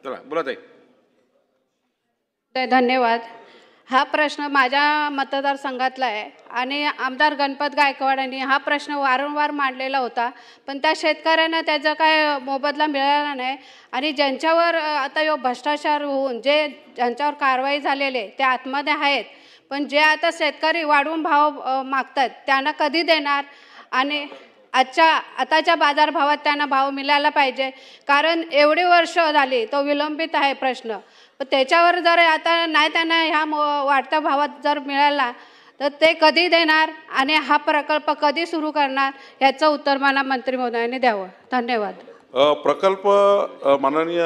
चला बोला ताई. धन्यवाद. हा प्रश्न माझ्या मतदारसंघातला आहे आणि आमदार गणपत गायकवाड यांनी हा प्रश्न वारंवार मांडलेला होता, पण त्या शेतकऱ्यांना त्याचा काय मोबदला मिळाला नाही. आणि ज्यांच्यावर आता यो भ्रष्टाचार होऊन ज्यांच्यावर कारवाई झालेले ते आतमध्ये आहेत, पण जे आता शेतकरी वाढवून भाव मागतात त्यांना कधी देणार? आणि आताच्या बाजारभावात त्यांना भाव मिळाला पाहिजे, कारण एवढी वर्ष झाली तो विलंबित आहे प्रश्न. पण त्याच्यावर जर आता नाही त्यांना ह्या वाढत्या भावात जर मिळाला तर ते कधी देणार आणि हा प्रकल्प कधी सुरू करणार याचं उत्तर मला मंत्री महोदयांनी द्यावं. धन्यवाद. प्रकल्प माननीय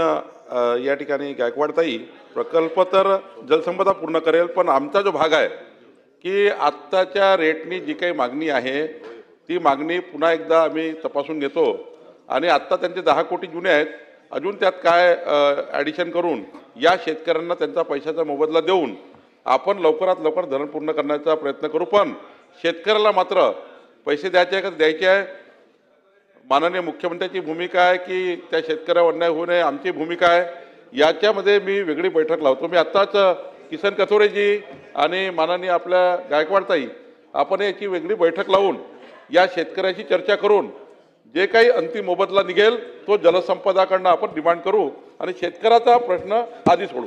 या ठिकाणी गायकवाडताई, प्रकल्प तर जलसंपदा पूर्ण करेल, पण आमचा जो भाग आहे की आत्ताच्या रेटनी जी काही मागणी आहे ती मागणी पुन्हा एकदा आम्ही तपासून घेतो आणि आत्ता त्यांचे 10 कोटी जुने आहेत, अजून त्यात काय ॲडिशन करून या शेतकऱ्यांना त्यांचा पैशाचा मोबदला देऊन आपण लवकरात लवकर धरण पूर्ण करण्याचा प्रयत्न करू. पण शेतकऱ्याला मात्र पैसे द्यायचे आहे का द्यायचे आहे? माननीय मुख्यमंत्र्याची भूमिका आहे की त्या शेतकऱ्यावर अन्याय होऊ नये, आमची भूमिका आहे. याच्यामध्ये मी वेगळी बैठक लावतो. मी आत्ताच किसन कथोरेजी आणि माननीय आपल्या गायकवाडताई आपण याची वेगळी बैठक लावून या शेतकऱ्याशी चर्चा करून जे काही अंतिम मोबदला निघेल तो जलसंपदाकडनं आपण डिमांड करू आणि शेतकऱ्याचा प्रश्न आधी सोडू.